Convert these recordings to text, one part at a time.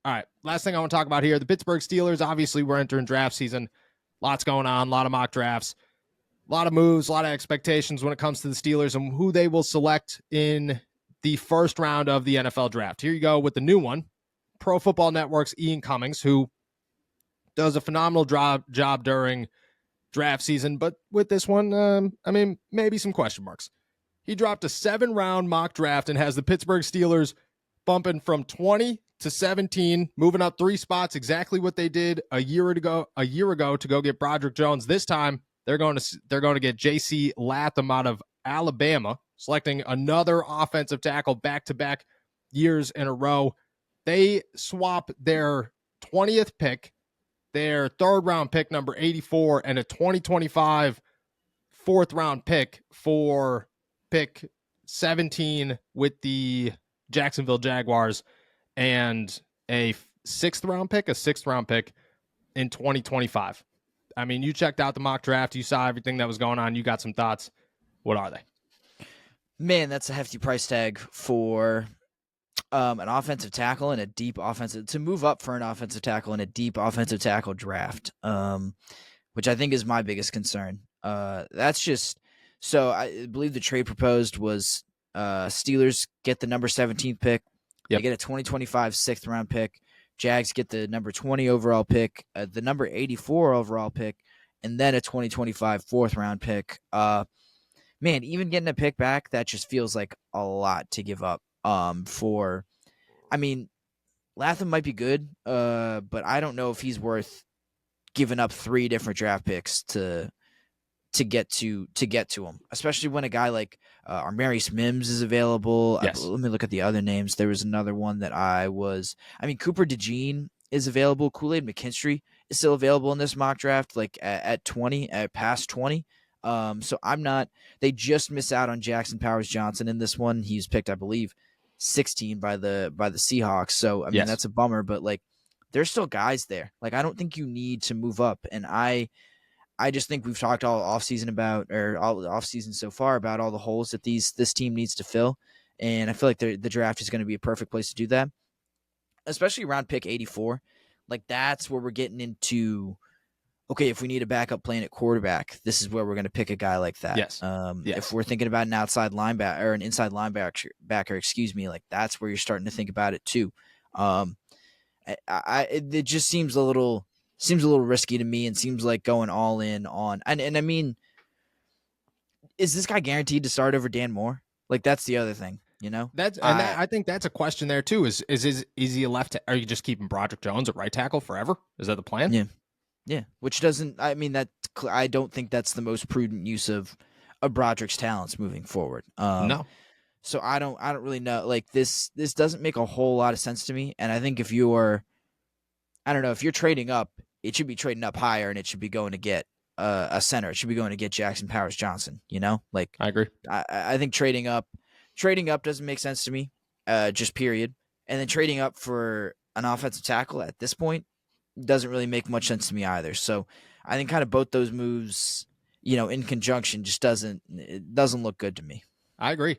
All right. Last thing I want to talk about here, the Pittsburgh Steelers. Obviously, we're entering draft season. Lots going on, a lot of mock drafts, a lot of moves, a lot of expectations when it comes to the Steelers and who they will select in the first round of the NFL draft. Here you go with the new one. Pro Football Network's Ian Cummings, who does a phenomenal job during draft season. But with this one, maybe some question marks. He dropped a 7-round mock draft and has the Pittsburgh Steelers bumping from 20 to 17, moving up 3 spots, exactly what they did a year ago to go get Broderick Jones. This time they're going to get J.C. Latham out of Alabama, selecting another offensive tackle back-to-back years in a row. They swap their 20th pick, their 3rd round pick, number 84, and a 2025 4th round pick for pick 17 with the Jacksonville Jaguars, and a 6th round pick in 2025. I mean, you checked out the mock draft. You saw everything that was going on. You got some thoughts. What are they? Man, that's a hefty price tag for an offensive tackle and a deep offensive to move up for an offensive tackle in a deep offensive tackle draft, which I think is my biggest concern. That's just so I believe the trade proposed was Steelers get the number 17th pick. Yep. They get a 2025 6th round pick. Jags get the number 20 overall pick, the number 84 overall pick, and then a 2025 4th round pick. Man, even getting a pick back, that just feels like a lot to give up. Latham might be good, but I don't know if he's worth giving up 3 different draft picks to get to him, especially when a guy like Armarius Mims is available. Yes. Let me look at the other names. There was another one that Cooper DeJean is available. Kool-Aid McKinstry is still available in this mock draft, like at 20, at past 20. So they just miss out on Jackson Powers Johnson in this one. He was picked, I believe, 16 by the Seahawks. So, yes, that's a bummer, but like there's still guys there. Like, I don't think you need to move up. And I just think we've talked all offseason so far about all the holes that this team needs to fill. And I feel like the draft is going to be a perfect place to do that, especially around pick 84. Like, that's where we're getting into, okay, if we need a backup plan at quarterback, this is where we're going to pick a guy like that. Yes. If we're thinking about an outside linebacker or an inside linebacker, like that's where you're starting to think about it too. It just seems a little risky to me, and seems like going all in on. And I mean, is this guy guaranteed to start over Dan Moore? Like, that's the other thing, you know. I think that's a question there too. Is he a left? Are you just keeping Broderick Jones at right tackle forever? Is that the plan? Yeah. Yeah, which doesn't. I mean, I don't think that's the most prudent use of Broderick's talents moving forward. No. So I don't really know. Like, this doesn't make a whole lot of sense to me. And I think if you're trading up, it should be trading up higher, and it should be going to get a center. It should be going to get Jackson Powers Johnson. You know, like, I agree. I think trading up doesn't make sense to me. Just period. And then trading up for an offensive tackle at this point doesn't really make much sense to me either. So I think kind of both those moves, in conjunction, just doesn't look good to me. I agree.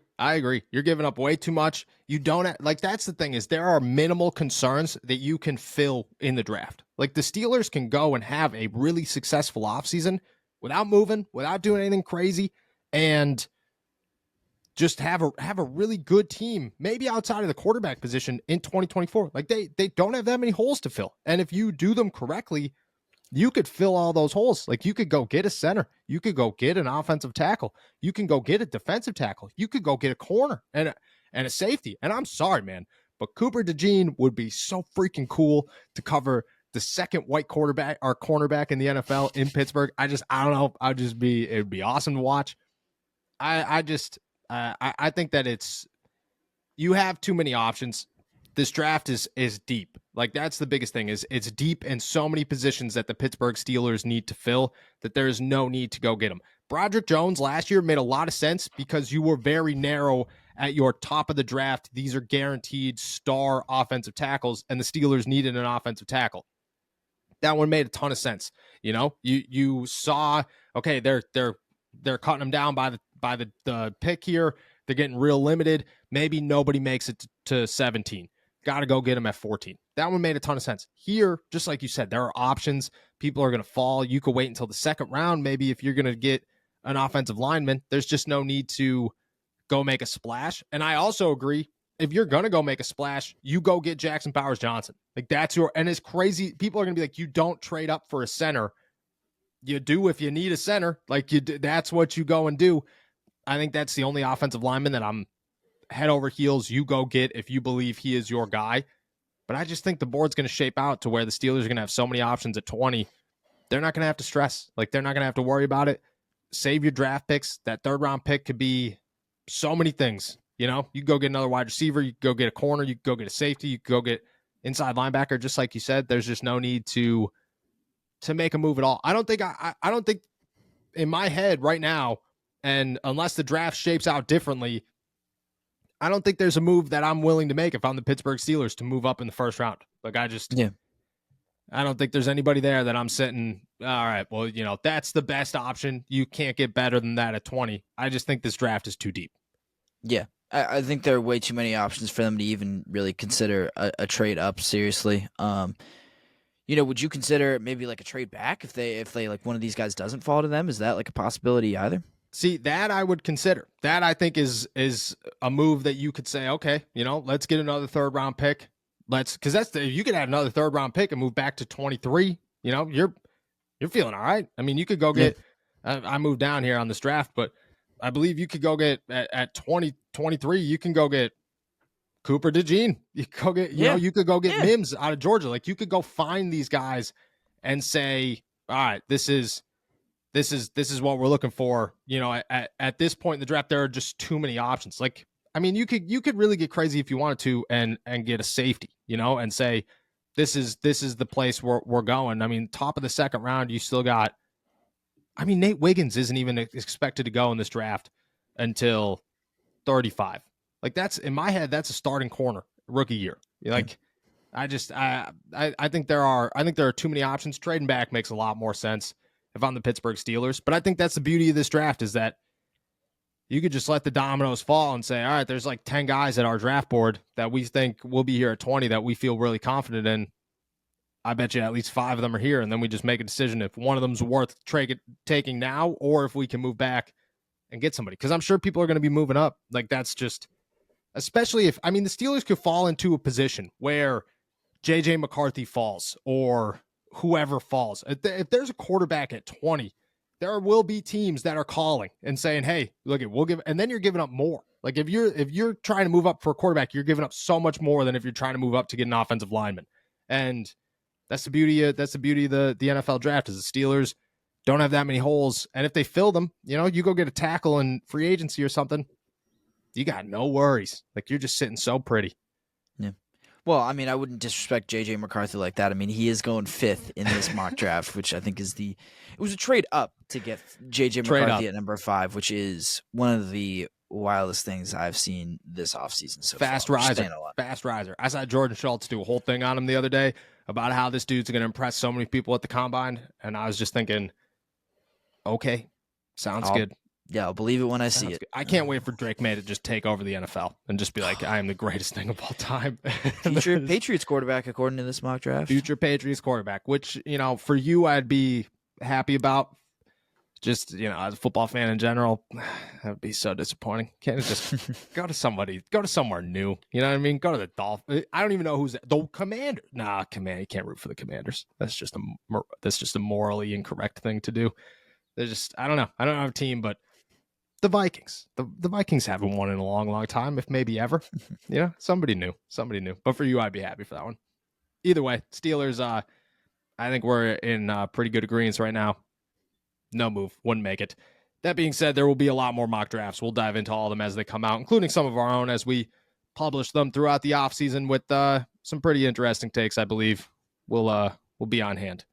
You're giving up way too much. You don't that's the thing, is there are minimal concerns that you can fill in the draft. Like, the Steelers can go and have a really successful offseason without moving, without doing anything crazy, and just have a really good team, maybe outside of the quarterback position in 2024. Like, they don't have that many holes to fill. And if you do them correctly, you could fill all those holes. Like, you could go get a center. You could go get an offensive tackle. You can go get a defensive tackle. You could go get a corner and a safety. And I'm sorry, man, but Cooper DeJean would be so freaking cool to cover the second white quarterback or cornerback in the NFL in Pittsburgh. I don't know. It would be awesome to watch. I think that you have too many options. This draft is deep. Like, that's the biggest thing, is it's deep in so many positions that the Pittsburgh Steelers need to fill that there is no need to go get them. Broderick Jones last year made a lot of sense because you were very narrow at your top of the draft. These are guaranteed star offensive tackles, and the Steelers needed an offensive tackle. That one made a ton of sense. You saw, okay, they're cutting them down by the pick here. They're getting real limited. Maybe nobody makes it to 17. got to go get him at 14. That one made a ton of sense. Here, just like you said, there are options. People are going to fall. You could wait until the second round. Maybe if you're going to get an offensive lineman, there's just no need to go make a splash. And I also agree, if you're going to go make a splash, you go get Jackson Powers Johnson. Like that's your, and it's crazy. People are going to be like, you don't trade up for a center. You do if you need a center. Like you do, that's what you go and do. I think that's the only offensive lineman that I'm head over heels you go get if you believe he is your guy. But I just think the board's going to shape out to where the Steelers are going to have so many options at 20. They're not going to have to stress. Like they're not going to have to worry about it. Save your draft picks. That third round pick could be so many things. You know, you go get another wide receiver. You go get a corner. You go get a safety. You go get inside linebacker. Just like you said, there's just no need to make a move at all. I don't think in my head right now, and unless the draft shapes out differently, I don't think there's a move that I'm willing to make if I'm the Pittsburgh Steelers to move up in the first round. Like I don't think there's anybody there that I'm sitting, all right, well, you know, that's the best option. You can't get better than that at 20. I just think this draft is too deep. Yeah. I think there are way too many options for them to even really consider a trade up seriously. You know, would you consider maybe like a trade back if they like one of these guys doesn't fall to them? Is that like a possibility either? See, that I would consider. That I think is a move that you could say, okay, you know, let's get another third round pick. Because you could add another third round pick and move back to 23. You know, you're feeling all right. I mean, you could go get. I moved down here on this draft, but I believe you could go get at 23. You can go get Cooper DeJean. You could go get. You know, you could go get Mims out of Georgia. Like you could go find these guys and say, all right, this is what we're looking for. You know, at this point in the draft, there are just too many options. Like, I mean, you could really get crazy if you wanted to and get a safety, you know, and say, this is the place we're going. I mean, top of the second round, you still got, I mean, Nate Wiggins isn't even expected to go in this draft until 35. Like that's in my head, that's a starting corner rookie year. Like, I think there are too many options. Trading back makes a lot more sense if I'm the Pittsburgh Steelers. But I think that's the beauty of this draft is that you could just let the dominoes fall and say, all right, there's like 10 guys at our draft board that we think will be here at 20 that we feel really confident in. I bet you at least 5 of them are here. And then we just make a decision if one of them's worth taking now or if we can move back and get somebody. Because I'm sure people are going to be moving up. Like that's just, especially if, I mean, the Steelers could fall into a position where J.J. McCarthy falls or whoever falls. If there's a quarterback at 20, there will be teams that are calling and saying, hey, look, we'll give, and then you're giving up more. Like if you're trying to move up for a quarterback, you're giving up so much more than if you're trying to move up to get an offensive lineman. And that's the beauty of the NFL draft is the Steelers don't have that many holes. And if they fill them, you know, you go get a tackle in free agency or something, you got no worries. Like you're just sitting so pretty. Yeah. Well, I mean, I wouldn't disrespect J.J. McCarthy like that. I mean, he is going 5th in this mock draft, which I think is it was a trade up to get J.J. McCarthy at number 5, which is one of the wildest things I've seen this offseason. So fast riser. I saw Jordan Schultz do a whole thing on him the other day about how this dude's going to impress so many people at the combine. And I was just thinking, okay, sounds good. Yeah, I'll believe it when I see it. Good. I can't wait for Drake May to just take over the NFL and just be like, I am the greatest thing of all time. Future Patriots quarterback, according to this mock draft. Future Patriots quarterback, which, you know, for you, I'd be happy about. Just, you know, as a football fan in general, that would be so disappointing. Can't it just go to somewhere new? You know what I mean? Go to the Dolphins. I don't even know who's the Commander. Nah, you can't root for the Commanders. That's just a morally incorrect thing to do. They're just, I don't know. I don't have a team, but the Vikings. The Vikings haven't won in a long, long time, if maybe ever. You know, somebody new. But for you, I'd be happy for that one. Either way, Steelers, I think we're in pretty good agreement right now. No move. Wouldn't make it. That being said, there will be a lot more mock drafts. We'll dive into all of them as they come out, including some of our own as we publish them throughout the offseason with some pretty interesting takes, I believe. We'll be on hand.